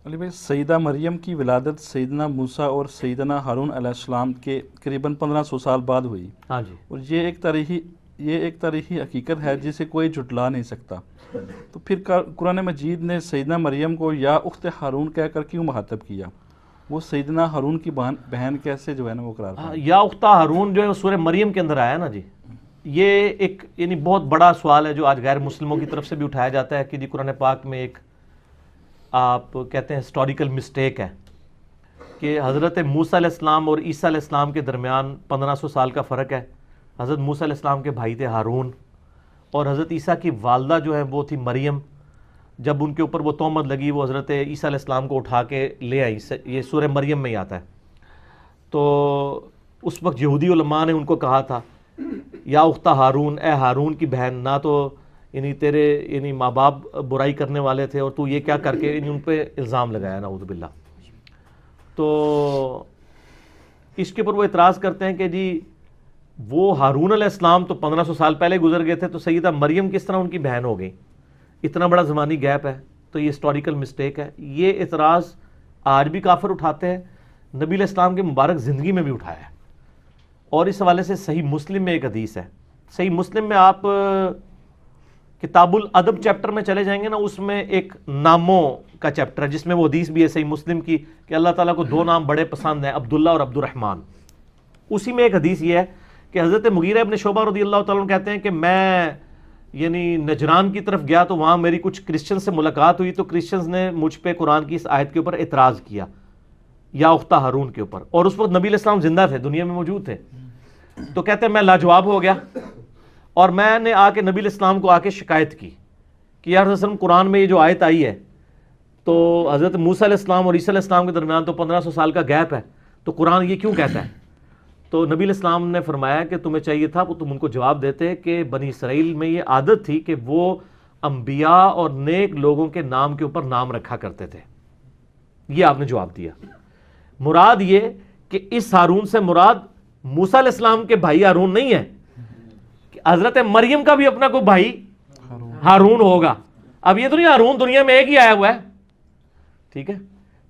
علی بھائی، سیدہ مریم کی ولادت سیدنا موسیٰ اور سیدنا ہارون علیہ السلام کے قریباً 1500 سال بعد ہوئی، ہاں جی، اور یہ ایک تاریخی حقیقت ہے جسے کوئی جھٹلا نہیں سکتا۔ تو پھر قرآن مجید نے سیدنا مریم کو یا اخت ہارون کہہ کر کیوں مخاطب کیا؟ وہ سیدنا ہارون کی بہن کیسے جو ہے نا وہ قرار پائی؟ یا اختہ ہارون جو ہے سورہ مریم کے اندر آیا نا جی، یہ ایک یعنی بہت بڑا سوال ہے جو آج غیر مسلموں کی طرف سے بھی اٹھایا جاتا ہے کہ جی قرآن پاک میں ایک آپ کہتے ہیں ہسٹوریکل مسٹیک ہے کہ حضرت موسیٰ علیہ السلام اور عیسیٰ علیہ السلام کے درمیان 1500 سال کا فرق ہے۔ حضرت موسیٰ علیہ السلام کے بھائی تھے ہارون، اور حضرت عیسیٰ کی والدہ جو ہے وہ تھی مریم۔ جب ان کے اوپر وہ تہمت لگی، وہ حضرت عیسیٰ علیہ السلام کو اٹھا کے لے آئی، یہ سورہ مریم میں ہی آتا ہے۔ تو اس وقت یہودی علماء نے ان کو کہا تھا یا اختہ ہارون، اے ہارون کی بہن، نہ تو یعنی تیرے یعنی ماں باپ برائی کرنے والے تھے اور تو یہ کیا کر کے یعنی ان پہ الزام لگایا، نعوذ باللہ۔ تو اس کے اوپر وہ اعتراض کرتے ہیں کہ جی وہ ہارون علیہ السلام تو 1500 سال پہلے گزر گئے تھے، تو سیدہ مریم کس طرح ان کی بہن ہو گئی؟ اتنا بڑا زمانی گیپ ہے، تو یہ ہسٹوریکل مسٹیک ہے۔ یہ اعتراض آج بھی کافر اٹھاتے ہیں، نبی علیہ السلام کے مبارک زندگی میں بھی اٹھایا ہے، اور اس حوالے سے صحیح مسلم میں ایک حدیث ہے۔ صحیح مسلم میں آپ کتاب الادب چیپٹر میں چلے جائیں گے نا، اس میں ایک ناموں کا چیپٹر ہے جس میں وہ حدیث بھی ہے صحیح مسلم کی کہ اللہ تعالیٰ کو 2 نام بڑے پسند ہیں، عبداللہ اور عبد الرحمن۔ اسی میں ایک حدیث یہ ہے کہ حضرت مغیرہ ابن شعبہ رضی اللہ تعالیٰ عنہ کہتے ہیں کہ میں یعنی نجران کی طرف گیا تو وہاں میری کچھ کرسچن سے ملاقات ہوئی، تو کرسچنز نے مجھ پہ قرآن کی اس آیت کے اوپر اعتراض کیا یا اختہ ہارون کے اوپر، اور اس وقت نبی علیہ السلام زندہ تھے، دنیا میں موجود تھے۔ تو کہتے ہیں میں لاجواب ہو گیا، اور میں نے آ کے نبی علیہ السلام کو آ کے شکایت کی کہ یا رسول اللہ وسلم قرآن میں یہ جو آیت آئی ہے تو حضرت موسیٰ علیہ السلام اور عیسیٰ علیہ السلام کے درمیان تو 1500 سال کا گیپ ہے، تو قرآن یہ کیوں کہتا ہے؟ تو نبی علیہ السلام نے فرمایا کہ تمہیں چاہیے تھا تم ان کو جواب دیتے کہ بنی اسرائیل میں یہ عادت تھی کہ وہ انبیاء اور نیک لوگوں کے نام کے اوپر نام رکھا کرتے تھے۔ یہ آپ نے جواب دیا۔ مراد یہ کہ اس ہارون سے مراد موسیٰ علیہ السلام کے بھائی ہارون نہیں ہے، کہ حضرت مریم کا بھی اپنا کوئی بھائی ہارون ہوگا۔ اب یہ تو نہیں ہارون دنیا میں ایک ہی آیا ہوا ہے، ٹھیک ہے؟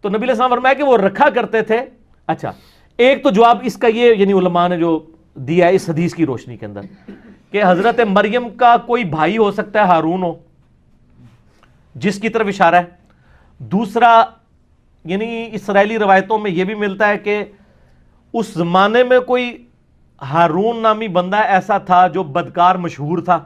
تو نبی علیہ السلام فرمایا کہ وہ رکھا کرتے تھے۔ اچھا، ایک تو جواب اس کا یہ یعنی علماء نے جو دیا ہے اس حدیث کی روشنی کے اندر کہ حضرت مریم کا کوئی بھائی ہو سکتا ہے ہارون ہو، جس کی طرف اشارہ ہے۔ دوسرا یعنی اسرائیلی روایتوں میں یہ بھی ملتا ہے کہ اس زمانے میں کوئی ہارون نامی بندہ ایسا تھا جو بدکار مشہور تھا،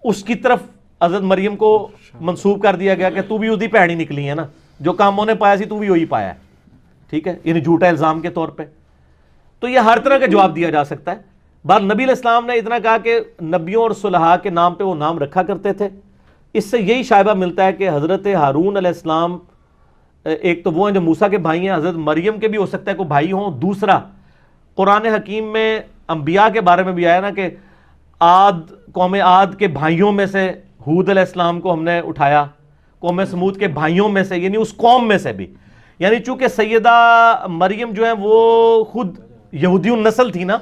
اس کی طرف حضرت مریم کو منسوب کر دیا گیا کہ تو بھی اسی پیڑی نکلی ہے نا، جو کاموں نے پایا سی تو بھی وہی پایا ہے، ٹھیک ہے، یعنی جھوٹا الزام کے طور پہ۔ تو یہ ہر طرح کا جواب دیا جا سکتا ہے۔ بات نبی علیہ السلام نے اتنا کہا کہ نبیوں اور صلحاء کے نام پہ وہ نام رکھا کرتے تھے، اس سے یہی شائبہ ملتا ہے کہ حضرت ہارون علیہ السلام ایک تو وہ ہیں جو موسیٰ کے بھائی ہیں، حضرت مریم کے بھی ہو سکتا ہے کوئی بھائی ہوں۔ دوسرا قرآن حکیم میں انبیاء کے بارے میں بھی آیا نا کہ قوم عاد کے بھائیوں میں سے ہود علیہ السلام کو ہم نے اٹھایا، قوم سمود کے بھائیوں میں سے یعنی اس قوم میں سے بھی، یعنی چونکہ سیدہ مریم جو ہے وہ خود یہودی النسل تھی نا،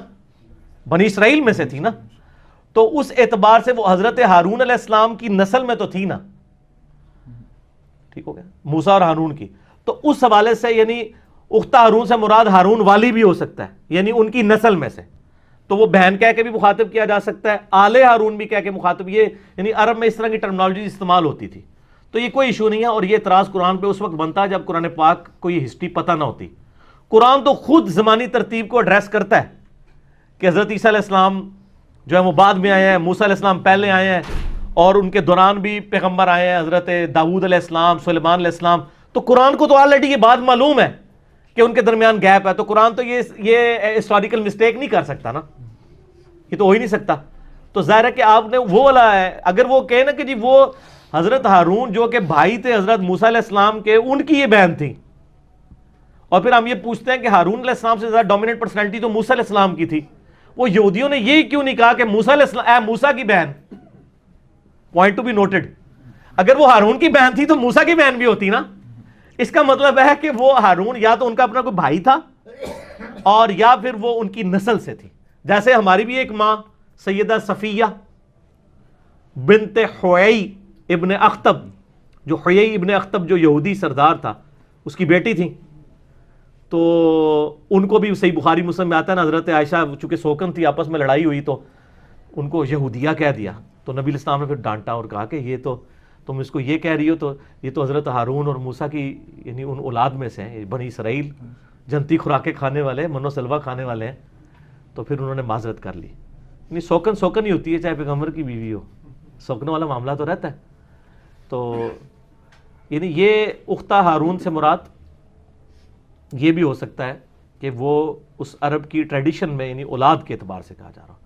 بنی اسرائیل میں سے تھی نا، تو اس اعتبار سے وہ حضرت ہارون علیہ السلام کی نسل میں تو تھی نا، ٹھیک ہو گیا، موسیٰ اور ہارون کی۔ تو اس حوالے سے یعنی اختہ ہارون سے مراد ہارون والی بھی ہو سکتا ہے، یعنی ان کی نسل میں سے، تو وہ بہن کہہ کے بھی مخاطب کیا جا سکتا ہے، آل ہارون بھی کہہ کے مخاطب، یہ یعنی عرب میں اس طرح کی ٹرمنالوجی استعمال ہوتی تھی۔ تو یہ کوئی ایشو نہیں ہے، اور یہ اعتراض قرآن پہ اس وقت بنتا ہے جب قرآن پاک کو یہ ہسٹری پتہ نہ ہوتی۔ قرآن تو خود زمانی ترتیب کو ایڈریس کرتا ہے کہ حضرت عیسیٰ علیہ السلام جو ہے وہ بعد میں آئے ہیں، موسیٰ علیہ السلام پہلے آئے ہیں، اور ان کے دوران بھی پیغمبر آئے ہیں، حضرت داؤد علیہ السلام، سلیمان علیہ السلام۔ تو قرآن کو تو آلریڈی یہ بات معلوم ہے کہ ان کے درمیان گیپ ہے، تو قرآن تو یہ ہسٹوریکل مسٹیک نہیں کر سکتا نا، یہ تو ہو ہی نہیں سکتا۔ تو ظاہر ہے کہ آپ نے وہ والا ہے، اگر وہ کہے نا کہ جی وہ حضرت ہارون جو کہ بھائی تھے حضرت موسیٰ علیہ السلام کے، ان کی یہ بہن تھی، اور پھر ہم یہ پوچھتے ہیں کہ ہارون علیہ السلام سے زیادہ ڈومیننٹ پرسنالٹی تو موسیٰ علیہ السلام کی تھی، وہ یہودیوں نے یہ کیوں نہیں کہا کہ موسیٰ علیہ السلام، اے موسیٰ کی بہن؟ پوائنٹ ٹو بی نوٹڈ، اگر وہ ہارون کی بہن تھی تو موسیٰ کی بہن بھی ہوتی نا۔ اس کا مطلب ہے کہ وہ ہارون یا تو ان کا اپنا کوئی بھائی تھا، اور یا پھر وہ ان کی نسل سے تھی۔ جیسے ہماری بھی ایک ماں سیدہ صفیہ بنت حویی ابن اخطب، جو حویی ابن اخطب جو یہودی سردار تھا، اس کی بیٹی تھیں، تو ان کو بھی صحیح بخاری مسلم میں آتا ہے نا، حضرت عائشہ چونکہ سوکن تھی، آپس میں لڑائی ہوئی تو ان کو یہودیہ کہہ دیا، تو نبی علیہ السلام نے پھر ڈانٹا اور کہا کہ یہ تو تم اس کو یہ کہہ رہی ہو، تو یہ تو حضرت ہارون اور موسیٰ کی یعنی ان اولاد میں سے ہیں، بنی اسرائیل جنتی خوراکیں کھانے والے، من و سلوہ کھانے والے ہیں. تو پھر انہوں نے معذرت کر لی. یعنی سوکن سوکن ہی ہوتی ہے، چاہے پیغمبر کی بیوی ہو، سوکنے والا معاملہ تو رہتا ہے. تو یعنی یہ اختہ ہارون سے مراد یہ بھی ہو سکتا ہے کہ وہ اس عرب کی ٹریڈیشن میں یعنی اولاد کے اعتبار سے کہا جا رہا ہو.